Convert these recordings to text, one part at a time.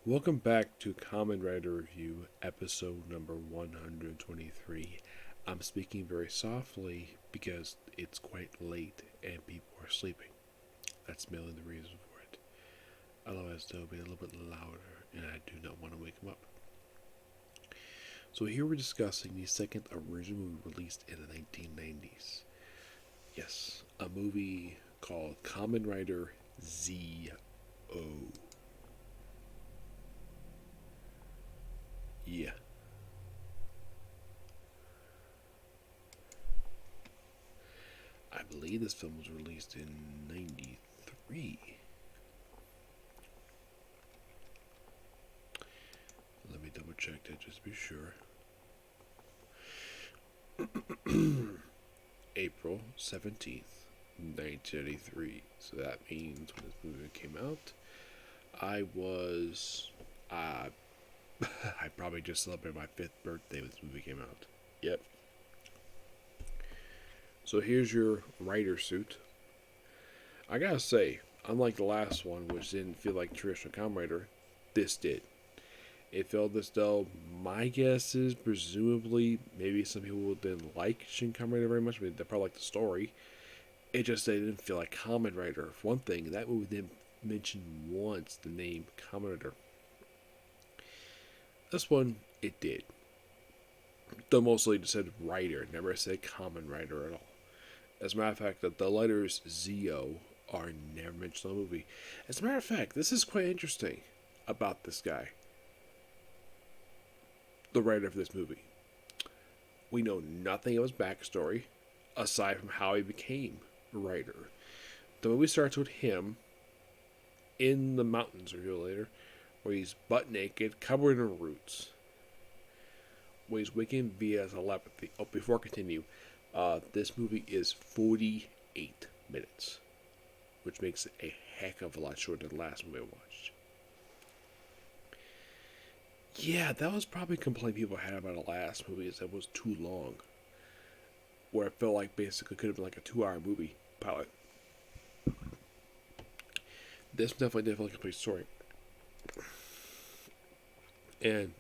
Welcome back to Kamen Rider Review, episode number 123. I'm speaking very softly because it's quite late and people are sleeping. That's mainly the reason for it. Otherwise, they'll be a little bit louder, and I do not want to wake them up. So, here we're discussing the second original movie released in the 1990s. Yes, a movie called Kamen Rider Z.O. Yeah. I believe this film was released in 93. Let me double check that just to be sure. April 17th, 1993. So that means when this movie came out, I was. I probably just celebrated my 5th birthday when this movie came out. Yep. So here's your Rider suit. I gotta say, unlike the last one, which didn't feel like traditional Kamen Rider, this did. It felt as though my guess is presumably maybe some people didn't like Shin Kamen Rider very much. I mean, they probably liked the story. It just they didn't feel like Kamen Rider. For one thing, that movie didn't mention once the name Kamen Rider. This one, it did. Though mostly just said Rider, never said Kamen Rider at all. As a matter of fact, the letters ZO are never mentioned in the movie. As a matter of fact, this is quite interesting about this guy, the writer of this movie. We know nothing of his backstory, aside from how he became a writer. The movie starts with him in the mountains, revealed later, where he's butt naked, covered in roots, where he's waking via telepathy. Oh, before I continue, this movie is 48 minutes, which makes it a heck of a lot shorter than the last movie I watched. Yeah, that was probably a complaint people had about the last movie, is that it was too long. Where it felt like basically could have been like a 2-hour movie pilot. This definitely a complete story. And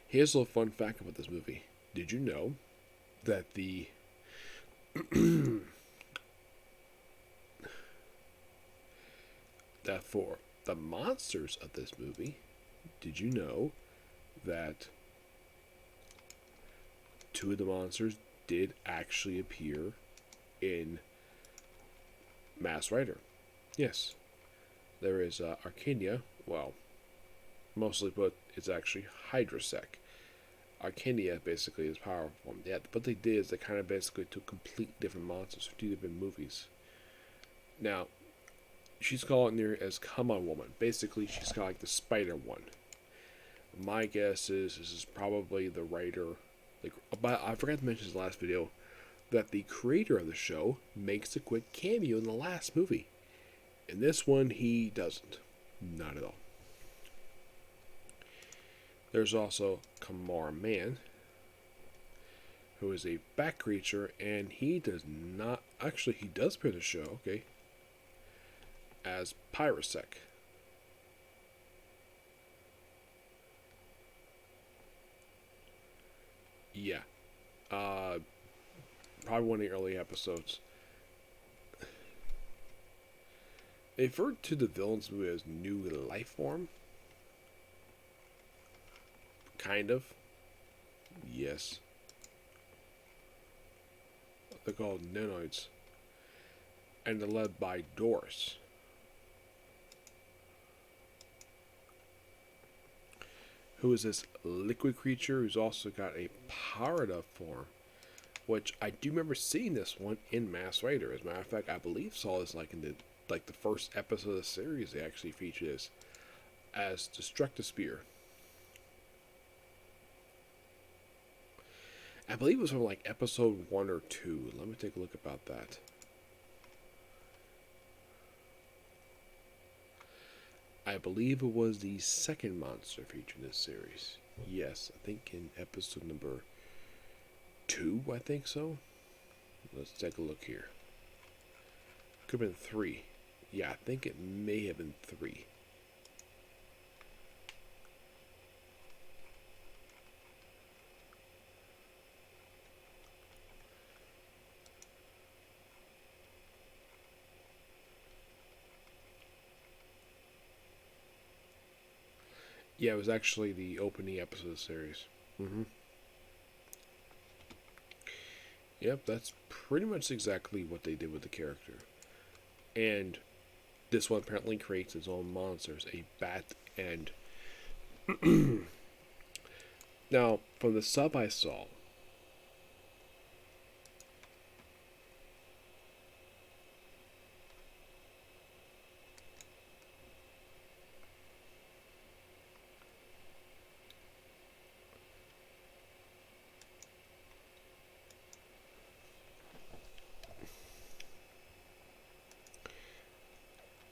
here's a little fun fact about this movie. Did you know that that for the monsters of this movie, did you know that two of the monsters did actually appear in Mass Rider? Yes. There is Arcania, well, mostly, but it's actually Hydrasec. Arcania basically is powerful. Yeah, what they did is they kind of basically took complete different monsters for 2 different movies. Now, she's called in there as Come On Woman. Basically, she's kind of like the Spider one. My guess is this is probably the writer. Like, but I forgot to mention in the last video that the creator of the show makes a quick cameo in the last movie. In this one, he doesn't. Not at all. There's also Kamar Man, who is a bat creature, and he does not. Actually, he does appear in the show, okay, as Pyrosec. Yeah. Probably one of the early episodes. They referred to the villains movie as New Life Form. Kind of. Yes. They're called Nanoids. And they're led by Doris, who is this liquid creature who's also got a powered up form. Which I do remember seeing this one in Mass Rider. As a matter of fact, I believe saw this like in the first episode of the series. They actually feature this as Destructive Spear. I believe it was from like episode 1 or 2. Let me take a look about that. I believe it was the second monster featured in this series. Yes, I think in episode number 2, I think so. Let's take a look here. Could have been 3. Yeah, I think it may have been 3. Yeah, it was actually the opening episode of the series. Mm-hmm. Yep, that's pretty much exactly what they did with the character. And this one apparently creates its own monsters, a bat and now from the sub I saw,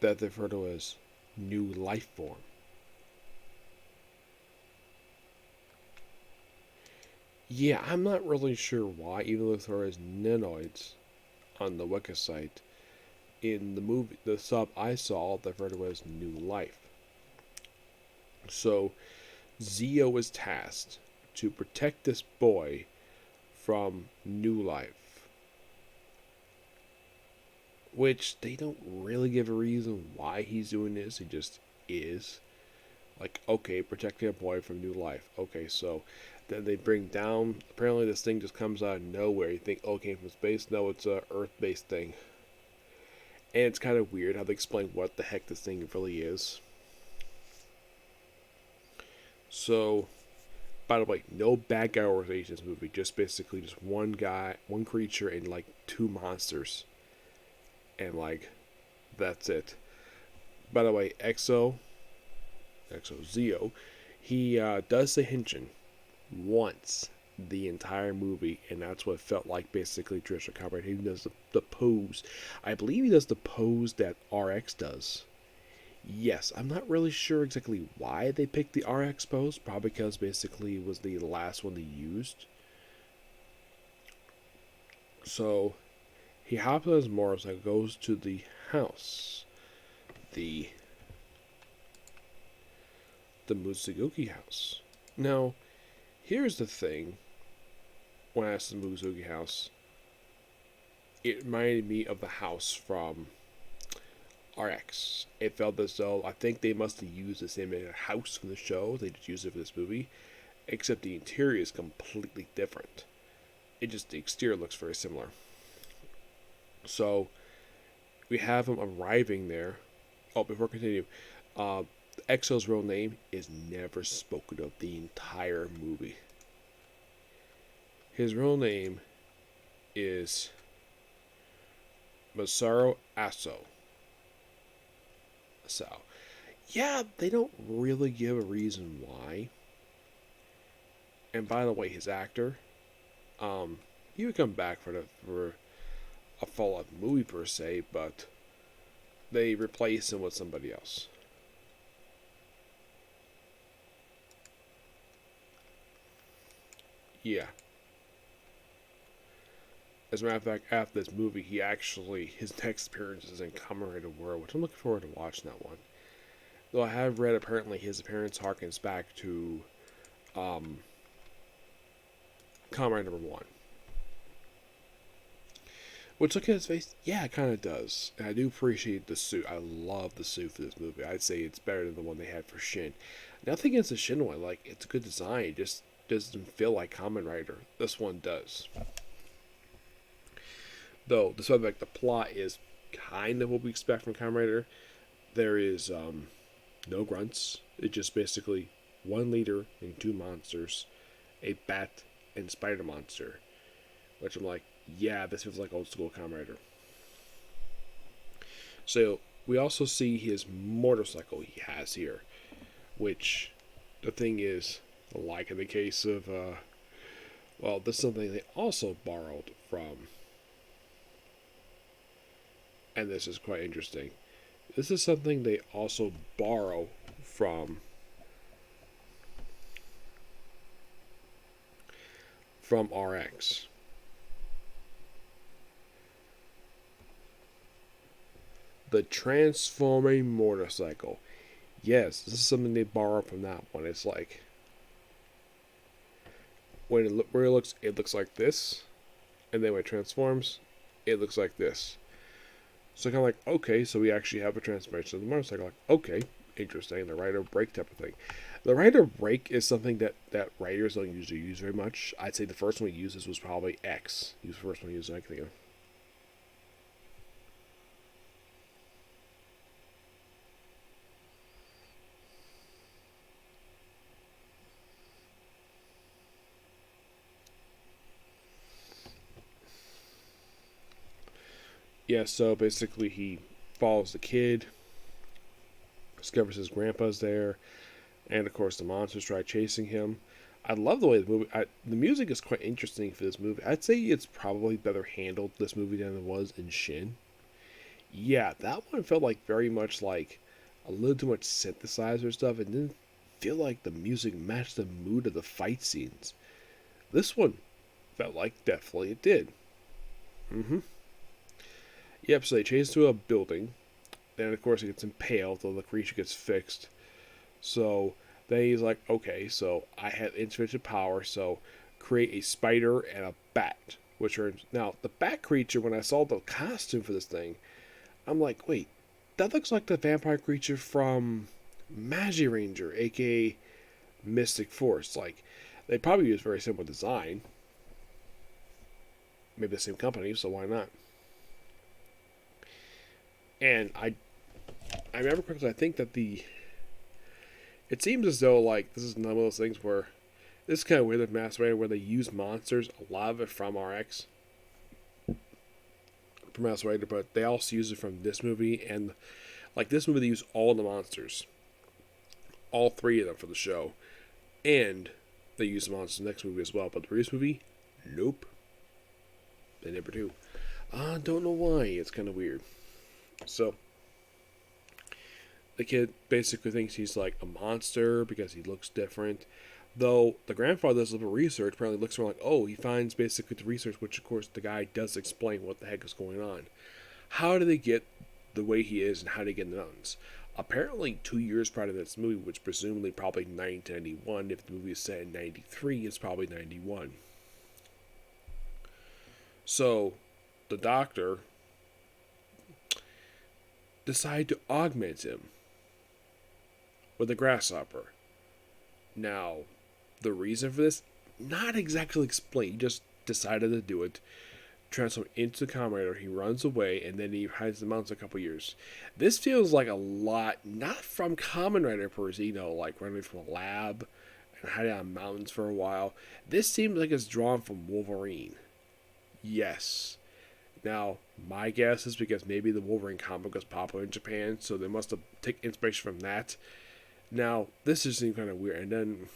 that they refer to as new life form. Yeah, I'm not really sure why, even though there is nanoids on the Wiki site. In the movie, the sub I saw, they refer to as new life. So, Zio was tasked to protect this boy from new life, which they don't really give a reason why he's doing this. He just is. Like, okay, protecting a boy from new life. Okay, so then they bring down. Apparently, this thing just comes out of nowhere. You think, oh, it came from space? No, it's a Earth-based thing. And it's kind of weird how they explain what the heck this thing really is. So, by the way, no bad guy organization in this movie. Just basically just one guy, one creature, and like two monsters. And like, that's it. By the way, Zio, he does the Hinchin once the entire movie, and that's what it felt like basically Trisha Kamen. He does the pose. I believe he does the pose that RX does. Yes, I'm not really sure exactly why they picked the RX pose. Probably because basically it was the last one they used. So he hops on his motorcycle, goes to the house, the Mutsuguki house. Now, here's the thing. When I asked the Mutsuguki house, it reminded me of the house from RX. It felt as though I think they must have used the same house from the show. They just used it for this movie, except the interior is completely different. It just the exterior looks very similar. So we have him arriving there. Oh, before I continue, EXO's real name is never spoken of the entire movie. His real name is Masaru Aso. So, yeah, they don't really give a reason why. And by the way, his actor, he would come back for a follow-up movie per se, but they replace him with somebody else. Yeah. As a matter of fact, after this movie, his next appearance is in Kamen Rider World, which I'm looking forward to watching that one. Though I have read apparently his appearance harkens back to Kamen Rider number 1. Which, looking at his face, yeah, it kind of does. And I do appreciate the suit. I love the suit for this movie. I'd say it's better than the one they had for Shin. Nothing against the Shin one. Like, it's a good design. It just doesn't feel like Kamen Rider. This one does. Though, despite the fact the plot is kind of what we expect from Kamen Rider, there is no grunts. It's just basically one leader and two monsters, a bat and spider monster. Which I'm like, yeah, this feels like old school Kamen Rider. So we also see his motorcycle he has here, which the thing is, like in the case of, well, this is something they also borrowed from, and this is quite interesting. This is something they also borrow from RX. The transforming motorcycle. Yes, this is something they borrow from that one. It's like where it looks like this, and then when it transforms, it looks like this. So kind of like, okay, so we actually have a transformation of the motorcycle. Like, okay, interesting. The writer break type of thing. The writer break is something that writers don't usually use very much. I'd say the first one he uses was probably X. He was the first one he used, I think. Yeah, so basically he follows the kid, discovers his grandpa's there, and of course the monsters try chasing him. I love the way the music is quite interesting for this movie. I'd say it's probably better handled this movie than it was in Shin. Yeah, that one felt like very much like a little too much synthesizer stuff. It didn't feel like the music matched the mood of the fight scenes. This one felt like definitely it did. Mm-hmm. Yep, so they chase to a building. Then, of course, he gets impaled, so the creature gets fixed. So then he's like, okay, so I have insufficient power, so create a spider and a bat. Which are now the bat creature. When I saw the costume for this thing, I'm like, wait, that looks like the vampire creature from Magi Ranger, aka Mystic Force. Like, they probably use very similar design. Maybe the same company, so why not? And I remember correctly, I think that it seems as though like this is one of those things where this is kind of weird with Mass Rider where they use monsters, a lot of it from RX, from Mass Rider, but they also use it from this movie, and like this movie they use all the monsters, all three of them for the show, and they use the monsters in the next movie as well. But the previous movie, nope, they never do. I don't know why. It's kind of weird. So the kid basically thinks he's like a monster because he looks different. Though the grandfather does a little research, apparently looks around like, oh, he finds basically the research, which of course the guy does explain what the heck is going on. How did they get the way he is and how did they get in the mountains? Apparently 2 years prior to this movie, which presumably probably 1991, if the movie is set in 93, it's probably 91. So the doctor decided to augment him with a grasshopper. Now, the reason for this, not exactly explained. He just decided to do it. Transform into the Kamen Rider. He runs away, and then he hides in the mountains a couple years. This feels like a lot, not from Kamen Rider per se, like running from a lab and hiding on mountains for a while. This seems like it's drawn from Wolverine. Yes. Now, my guess is because maybe the Wolverine comic was popular in Japan, so they must have taken inspiration from that. Now, this just seems kind of weird. And then,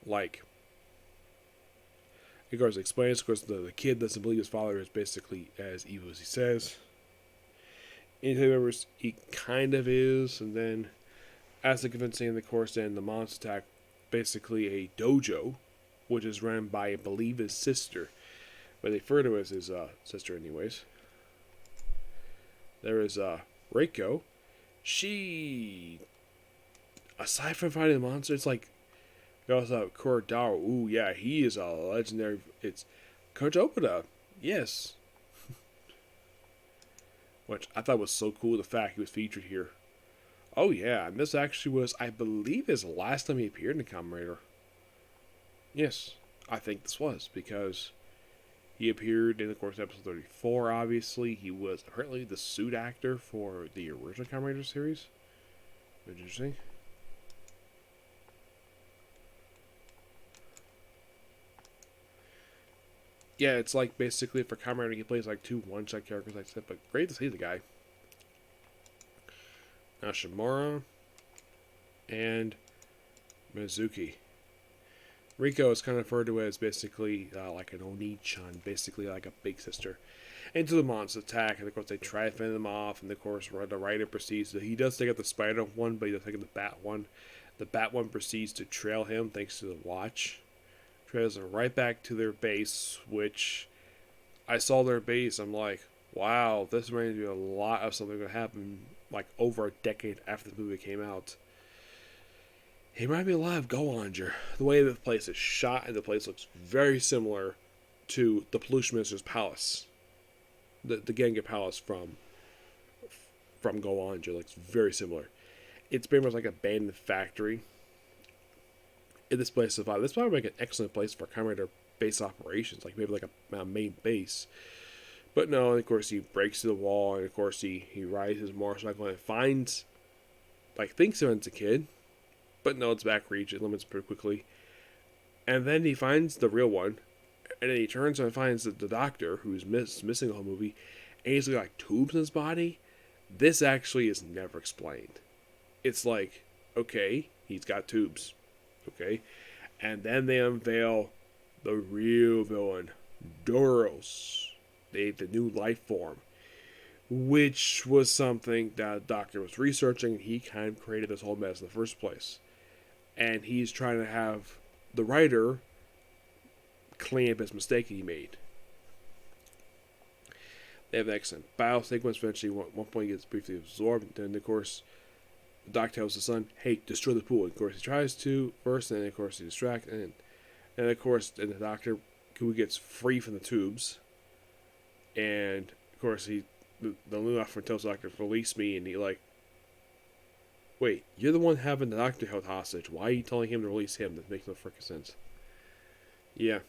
like, of course, explains, of course, the kid doesn't believe his father is basically as evil as he says. And he remembers he kind of is. And then, as the convincing in the course, then the monster attack basically a dojo, which is run by, I believe, his sister. But they refer to as his sister, anyways. There is Reiko. She, aside from fighting the monster, it's like, you also have Kurodara. Ooh, yeah, he is a legendary. It's Kojobuda. Yes. Which I thought was so cool, the fact he was featured here. Oh, yeah, and this actually was, I believe, his last time he appeared in Kamen Rider. Yes, I think this was, because he appeared in, of course, episode 34, obviously. He was apparently the suit actor for the original Kamen Rider series. Interesting. Yeah, it's like basically for Kamen Rider, he plays like two one-shot characters like that, but great to see the guy. Now Shimura and Mizuki. Riko is kind of referred to as basically like an Oni-chan, basically like a big sister. Into the monster attack, and of course they try to fend them off, and of course the writer proceeds to, he does take out the spider one, but he doesn't take out the bat one. The bat one proceeds to trail him thanks to the watch. Trails them right back to their base, which I saw their base, I'm like, wow, this reminds me a lot of something that happened like over a decade after the movie came out. It reminded me a lot of Go-Onger. The way the place is shot and the place looks very similar to the Pollution Minister's Palace. The Genga Palace from from Go On, Joe. Like, it's very similar. It's pretty much like an abandoned factory. In this place survive. This probably make an excellent place for Kamen Rider base operations, like maybe like a main base. But no, and of course he breaks through the wall, and of course he rides his motorcycle and finds, like, thinks it's a kid, but no, it's back reach. It limits pretty quickly, and then he finds the real one, and then he turns and finds the doctor who's missing the whole movie, and he's got like tubes in his body. This actually is never explained. It's like, okay, he's got tubes, okay, and then they unveil the real villain, Doros. The new life form, which was something that the doctor was researching, and he kind of created this whole mess in the first place. And he's trying to have the writer clean up his mistake he made. They have an excellent battle sequence. Eventually, at one point, he gets briefly absorbed. Then, of course, the doctor tells the son, "Hey, destroy the pool." And of course, he tries to first, and then, of course, he distracts. And of course, the doctor, who gets free from the tubes. And of course, the new officer tells the doctor, "Release me," and he like, wait, you're the one having the doctor held hostage. Why are you telling him to release him? That makes no freaking sense. Yeah.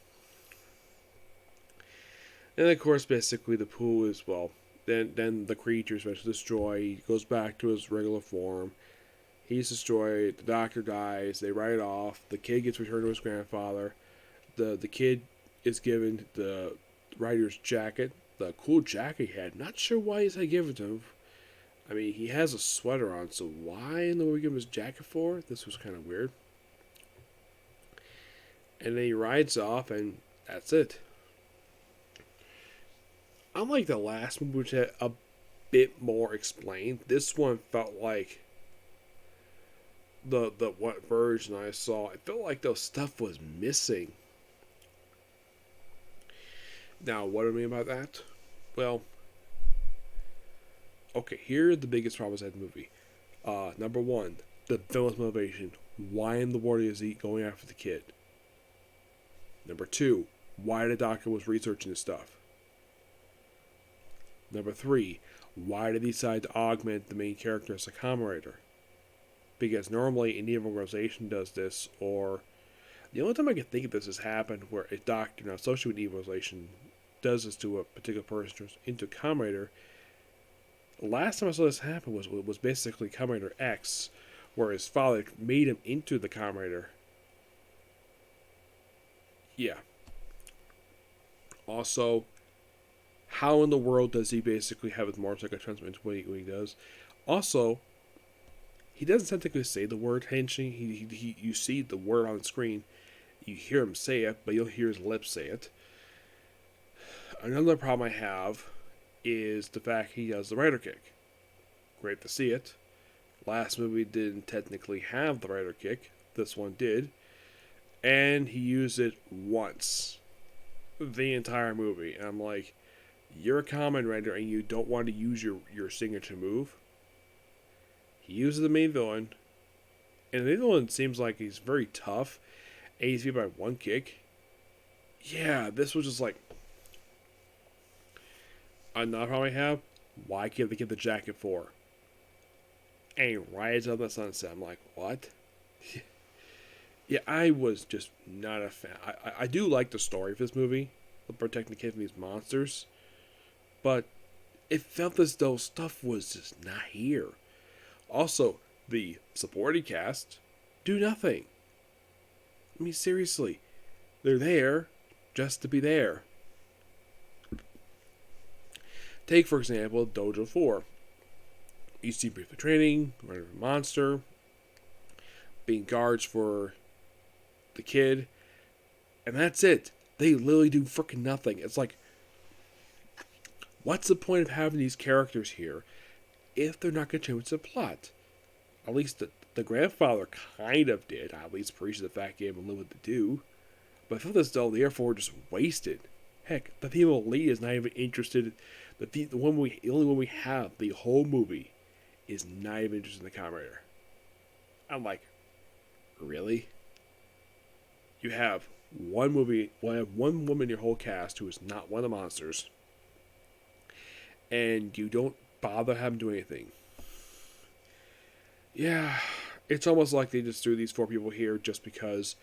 And of course, basically, the pool is, well, then the creature is eventually destroyed. He goes back to his regular form. He's destroyed. The doctor dies. They write it off. The kid gets returned to his grandfather. The kid is given the writer's jacket. The cool jacket he had. Not sure why he's given it to him. I mean, he has a sweater on, so why in the world give him his jacket for? This was kind of weird. And then he rides off, and that's it. Unlike the last one, which had a bit more explained, this one felt like the what version I saw. It felt like the stuff was missing. Now, what do I mean by that? Well, okay, here are the biggest problems I had in the movie. Number one, the villain's motivation. Why in the world is he going after the kid? Number two, why the doctor was researching this stuff. Number three, why did he decide to augment the main character as a Kamen Rider? Because normally any organization does this, or the only time I can think of this has happened where a doctor not associated with evilization does this to a particular person into Kamen Rider. Last time I saw this happen was basically Kamen Rider X, where his father made him into the Kamen Rider. Yeah. Also, how in the world does he basically have his motorcycle transmit when he does? Also, he doesn't technically say the word henshin. You see the word on the screen. You hear him say it, but you'll hear his lips say it. Another problem I have is the fact he does the rider kick. Great to see it. Last movie didn't technically have the rider kick. This one did. And he used it once. The entire movie. And I'm like, you're a Kamen Rider and you don't want to use your signature move. He uses the main villain. And the main villain seems like he's very tough. And he's beat by one kick. Yeah, this was just like, another problem I have, why give the kid the jacket for? And he rides on the sunset. I'm like, what? Yeah, I was just not a fan. I do like the story of this movie, of protecting the kid from these monsters, but it felt as though stuff was just not here. Also, the supporting cast do nothing. I mean, seriously, they're there just to be there. Take, for example, Dojo 4. You see brief training, running a monster, being guards for the kid, and that's it. They literally do freaking nothing. It's like, what's the point of having these characters here if they're not going to change the plot? At least the grandfather kind of did. I at least appreciate the fact he gave him a little bit to do. But I feel as though, therefore, just wasted. Heck, the female lead is not even interested. The only one we have the whole movie is not even interested in the Kamen Rider. I'm like, really? You have one movie, one woman in your whole cast who is not one of the monsters, and you don't bother having to do anything. Yeah, it's almost like they just threw these four people here just because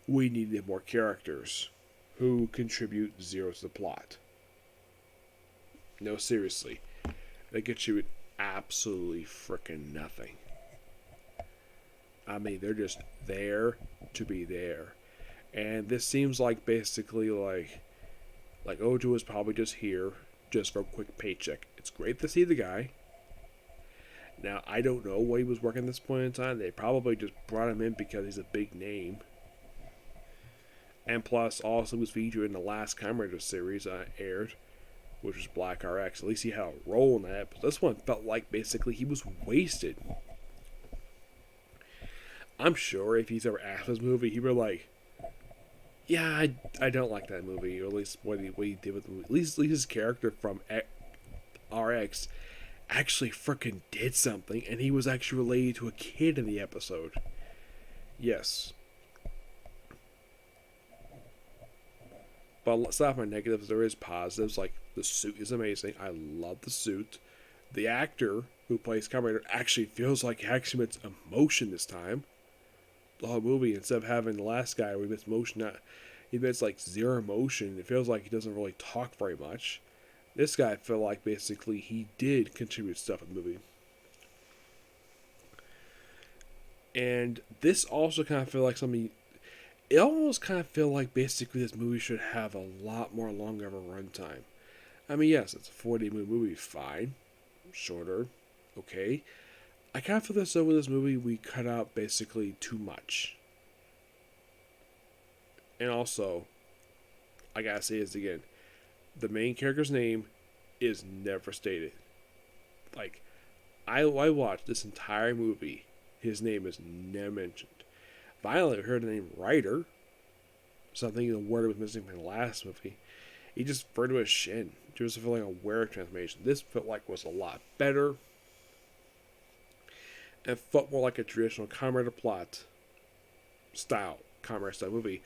we needed more characters who contribute zero to the plot. No, seriously. They contribute absolutely freaking nothing. I mean, they're just there to be there. And this seems like basically like Ojo is probably just here just for a quick paycheck. It's great to see the guy. Now, I don't know what he was working at this point in time. They probably just brought him in because he's a big name. And plus, also was featured in the last Kamen Rider series aired, which was Black RX. At least he had a role in that. But this one felt like basically he was wasted. I'm sure if he's ever asked this movie, he'd be like, yeah, I don't like that movie, or at least what he did with the movie. At least his character from RX actually freaking did something, and he was actually related to a kid in the episode. Yes. But aside from my negatives, there is positives. Like, the suit is amazing. I love the suit. The actor who plays Kamen Rider actually feels like he actually emits emotion this time. The whole movie, instead of having the last guy where he emits emotion, he emits like zero emotion. It feels like he doesn't really talk very much. This guy felt like basically he did contribute stuff in the movie. And this also kind of felt like something. It almost kind of felt like basically this movie should have a lot more longer of a runtime. I mean, yes, it's a 40-minute movie, fine. Shorter, okay. I kind of feel as though with this movie we cut out basically too much. And also, I gotta say this again. The main character's name is never stated. Like, I watched this entire movie. His name is never mentioned. Finally, I heard the name Rider. Something the word was missing from the last movie. He just referred to as Shin. It just felt like a weird transformation. This felt like was a lot better. And felt more like a traditional Kamen Rider plot style, Kamen Rider style movie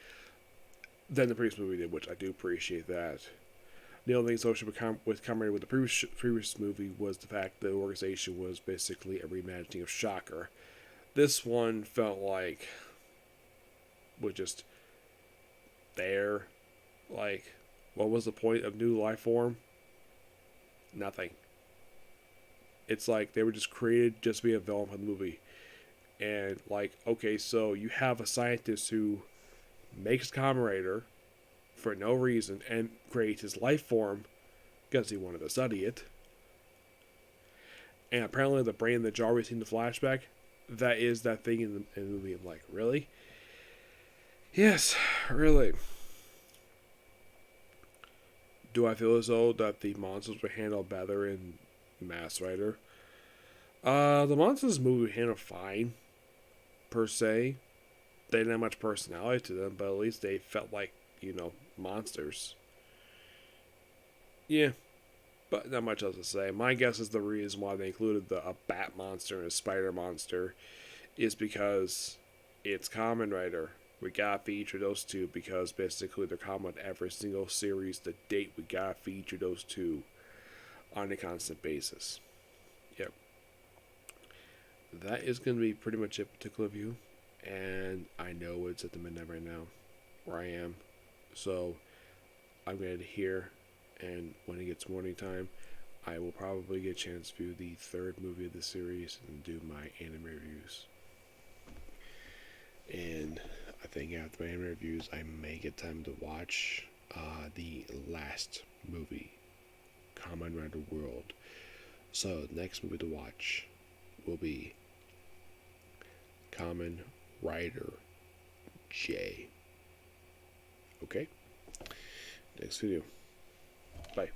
than the previous movie did, which I do appreciate that. The only thing associated with Kamen Rider with the previous movie was the fact the organization was basically a reimagining of Shocker. This one felt like was just there. Like, what was the point of New Life Form? Nothing. It's like they were just created just to be a villain for the movie. And, like, okay, so you have a scientist who makes Kamen Rider for no reason and creates his life form because he wanted to study it. And apparently the brain in the jar we see in the flashback, that is that thing in the movie. I'm like, really? Yes, really. Do I feel as though that the monsters were handled better in Mass Rider? The monsters movie were handled fine, per se. They didn't have much personality to them, but at least they felt like, monsters. Yeah, but not much else to say. My guess is the reason why they included a bat monster and a spider monster is because it's Kamen Rider. We gotta feature those two because basically they're common with every single series to date. We gotta feature those two on a constant basis. Yep. That is gonna be pretty much it, particular view. And I know it's at the midnight right now, where I am. So I'm gonna head here, and when it gets morning time, I will probably get a chance to view the third movie of the series and do my anime reviews. And I think after my anime reviews, I may get time to watch the last movie, Kamen Rider World. So the next movie to watch will be Kamen Rider J. Okay? Next video. Bye.